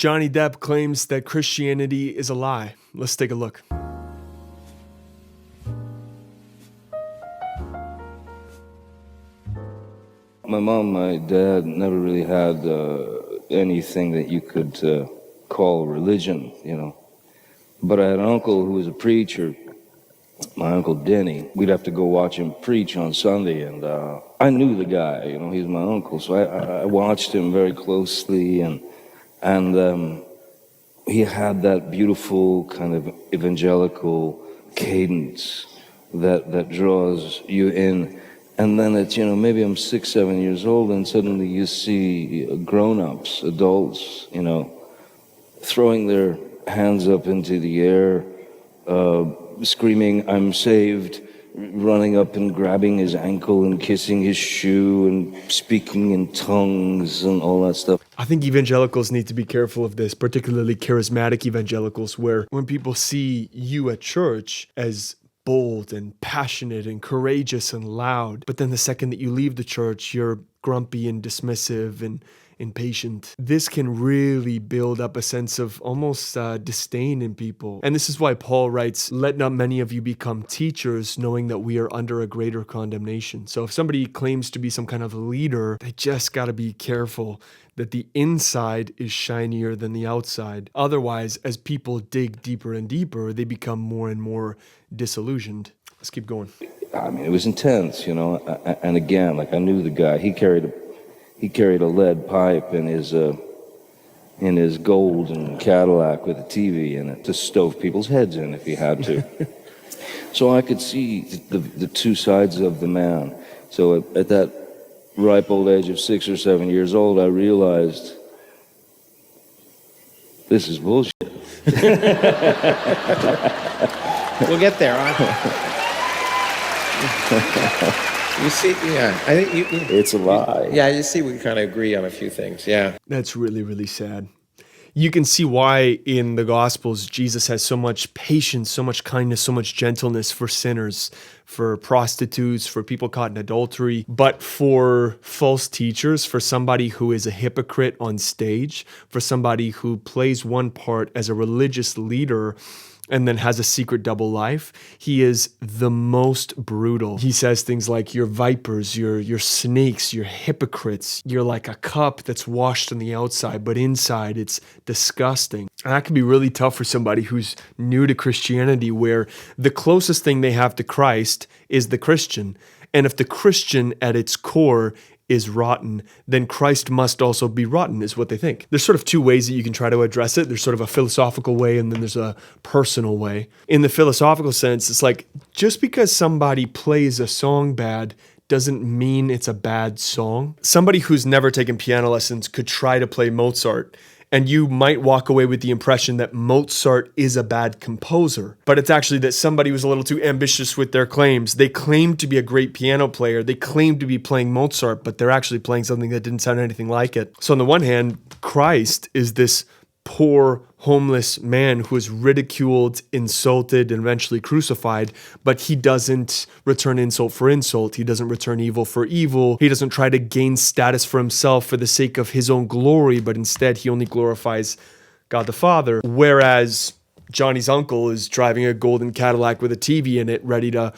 Johnny Depp claims that Christianity is a lie. Let's take a look. My mom, my dad never really had anything that you could call religion, you know. But I had an uncle who was a preacher, my Uncle Denny. We'd have to go watch him preach on Sunday, and I knew the guy, you know, he was my uncle, so I watched him very closely, and he had that beautiful kind of evangelical cadence that draws you in. And then it's, you know, maybe I'm 6, 7 years old, and suddenly you see grown-ups, adults, you know, throwing their hands up into the air, screaming, "I'm saved," running up and grabbing his ankle and kissing his shoe and speaking in tongues and all that stuff. I think evangelicals need to be careful of this, particularly charismatic evangelicals, where when people see you at church as bold and passionate and courageous and loud, but then the second that you leave the church, you're grumpy and dismissive and impatient. This can really build up a sense of almost disdain in people. And this is why Paul writes, "Let not many of you become teachers, knowing that we are under a greater condemnation." So if somebody claims to be some kind of leader, they just got to be careful that the inside is shinier than the outside. Otherwise, as people dig deeper and deeper, they become more and more disillusioned. Let's keep going. I mean, it was intense, you know, and again, like I knew the guy. He carried a lead pipe in his golden Cadillac with a TV in it to stove people's heads in if he had to. So I could see the two sides of the man. So at that ripe old age of 6 or 7 years old, I realized this is bullshit. We'll get there, You see, yeah, I think It's a lie. Yeah, you see, we kind of agree on a few things, yeah. That's really, really sad. You can see why in the Gospels Jesus has so much patience, so much kindness, so much gentleness for sinners, for prostitutes, for people caught in adultery. But for false teachers, for somebody who is a hypocrite on stage, for somebody who plays one part as a religious leader and then has a secret double life, he is the most brutal. He says things like, "You're vipers, you're snakes, you're hypocrites. You're like a cup that's washed on the outside, but inside it's disgusting." And that can be really tough for somebody who's new to Christianity, where the closest thing they have to Christ is the Christian. And if the Christian at its core is rotten, then Christ must also be rotten, is what they think. There's sort of two ways that you can try to address it. There's sort of a philosophical way, and then there's a personal way. In the philosophical sense, it's like, just because somebody plays a song bad doesn't mean it's a bad song. Somebody who's never taken piano lessons could try to play Mozart, and you might walk away with the impression that Mozart is a bad composer. But it's actually that somebody was a little too ambitious with their claims. They claimed to be a great piano player. They claimed to be playing Mozart, but they're actually playing something that didn't sound anything like it. So on the one hand, Christ is this poor, homeless man who is ridiculed, insulted, and eventually crucified, but he doesn't return insult for insult. He doesn't return evil for evil. He doesn't try to gain status for himself for the sake of his own glory, but instead he only glorifies God the Father. Whereas Johnny's uncle is driving a golden Cadillac with a TV in it, ready to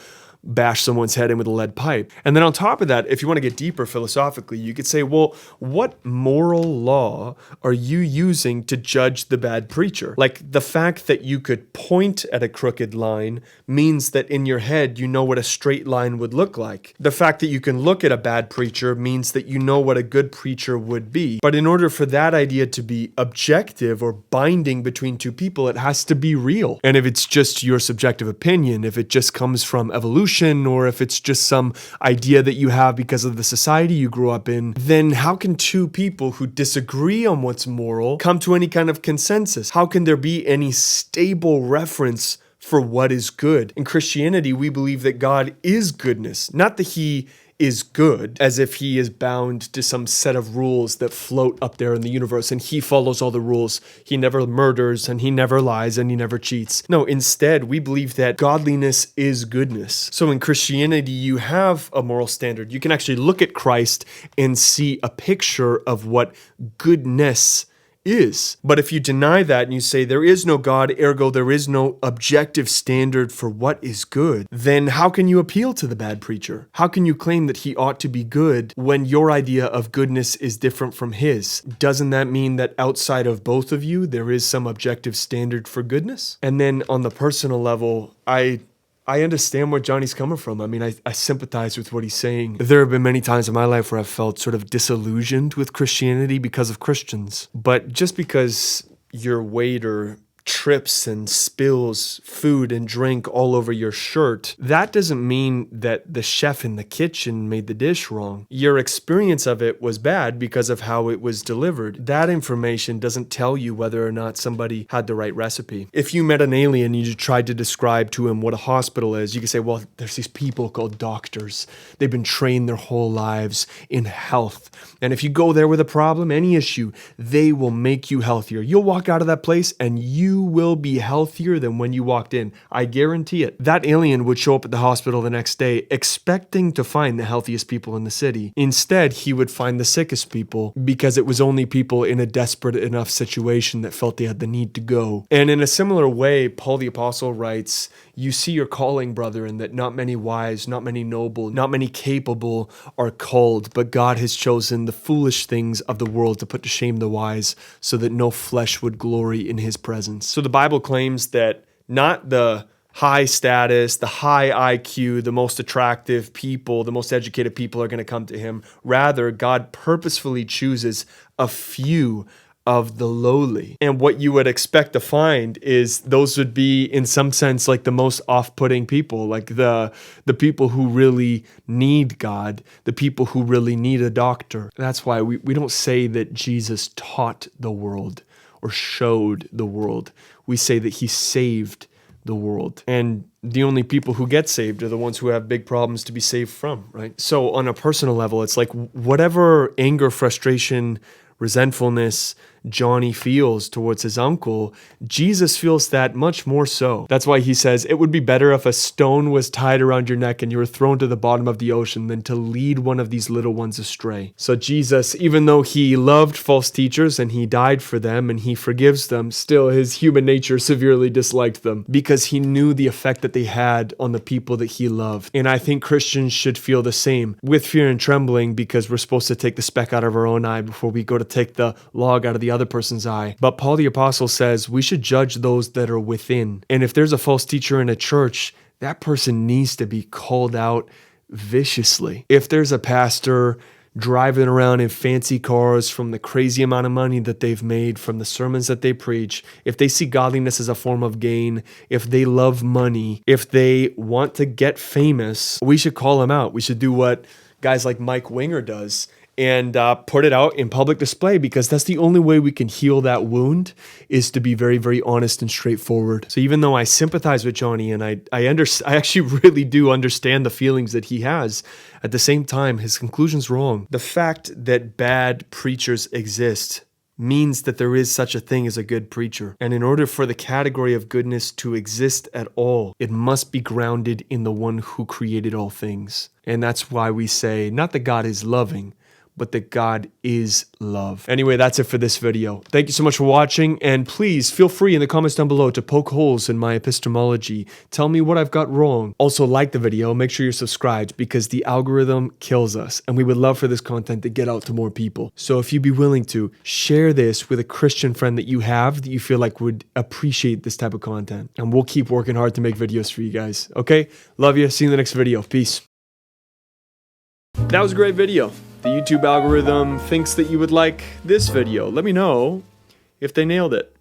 bash someone's head in with a lead pipe. And then on top of that, if you want to get deeper philosophically, you could say, well, what moral law are you using to judge the bad preacher? Like, the fact that you could point at a crooked line means that in your head, you know what a straight line would look like. The fact that you can look at a bad preacher means that you know what a good preacher would be. But in order for that idea to be objective or binding between two people, it has to be real. And if it's just your subjective opinion, if it just comes from evolution, or if it's just some idea that you have because of the society you grew up in, then how can two people who disagree on what's moral come to any kind of consensus? How can there be any stable reference for what is good? In Christianity, we believe that God is goodness, not that he is good, as if he is bound to some set of rules that float up there in the universe and he follows all the rules. He never murders and he never lies and he never cheats. No, instead, we believe that godliness is goodness. So in Christianity, you have a moral standard. You can actually look at Christ and see a picture of what goodness is. But if you deny that and you say there is no God, ergo there is no objective standard for what is good, then how can you appeal to the bad preacher? How can you claim that he ought to be good when your idea of goodness is different from his? Doesn't that mean that outside of both of you, there is some objective standard for goodness? And then on the personal level, I understand where Johnny's coming from. I mean, I sympathize with what he's saying. There have been many times in my life where I've felt sort of disillusioned with Christianity because of Christians. But just because your waiter trips and spills food and drink all over your shirt, that doesn't mean that the chef in the kitchen made the dish wrong. Your experience of it was bad because of how it was delivered. That information doesn't tell you whether or not somebody had the right recipe. If you met an alien and you tried to describe to him what a hospital is, you could say, well, there's these people called doctors. They've been trained their whole lives in health. And if you go there with a problem, any issue, they will make you healthier. You'll walk out of that place and you will be healthier than when you walked in. I guarantee it. That alien would show up at the hospital the next day expecting to find the healthiest people in the city. Instead, he would find the sickest people because it was only people in a desperate enough situation that felt they had the need to go. And in a similar way, Paul the Apostle writes, you see your calling, brother, in that not many wise, not many noble, not many capable are called, but God has chosen the foolish things of the world to put to shame the wise, so that no flesh would glory in his presence. So the Bible claims that not the high status, the high IQ, the most attractive people, the most educated people are going to come to him. Rather, God purposefully chooses a few of the lowly. And what you would expect to find is those would be, in some sense, like the most off-putting people, like the people who really need God, the people who really need a doctor. That's why we don't say that Jesus taught the world or showed the world. We say that he saved the world. And the only people who get saved are the ones who have big problems to be saved from, right? So on a personal level, it's like whatever anger, frustration, resentfulness Johnny feels towards his uncle, Jesus feels that much more so. That's why he says, it would be better if a stone was tied around your neck and you were thrown to the bottom of the ocean than to lead one of these little ones astray. So Jesus, even though he loved false teachers and he died for them and he forgives them, still his human nature severely disliked them because he knew the effect that they had on the people that he loved. And I think Christians should feel the same, with fear and trembling, because we're supposed to take the speck out of our own eye before we go to take the log out of the other person's eye. But Paul the Apostle says we should judge those that are within. And if there's a false teacher in a church, that person needs to be called out viciously. If there's a pastor driving around in fancy cars from the crazy amount of money that they've made from the sermons that they preach, if they see godliness as a form of gain, if they love money, if they want to get famous, we should call them out. We should do what guys like Mike Winger does and put it out in public display, because that's the only way we can heal that wound, is to be very, very honest and straightforward. So even though I sympathize with Johnny and I actually really do understand the feelings that he has, at the same time, his conclusion's wrong. The fact that bad preachers exist means that there is such a thing as a good preacher. And in order for the category of goodness to exist at all, it must be grounded in the one who created all things. And that's why we say, not that God is loving, but that God is love. Anyway, that's it for this video. Thank you so much for watching, and please feel free in the comments down below to poke holes in my epistemology. Tell me what I've got wrong. Also, like the video, make sure you're subscribed, because the algorithm kills us, and we would love for this content to get out to more people. So if you'd be willing to share this with a Christian friend that you have that you feel like would appreciate this type of content, and we'll keep working hard to make videos for you guys. Okay? Love you. See you in the next video. Peace. That was a great video. The YouTube algorithm thinks that you would like this video. Let me know if they nailed it.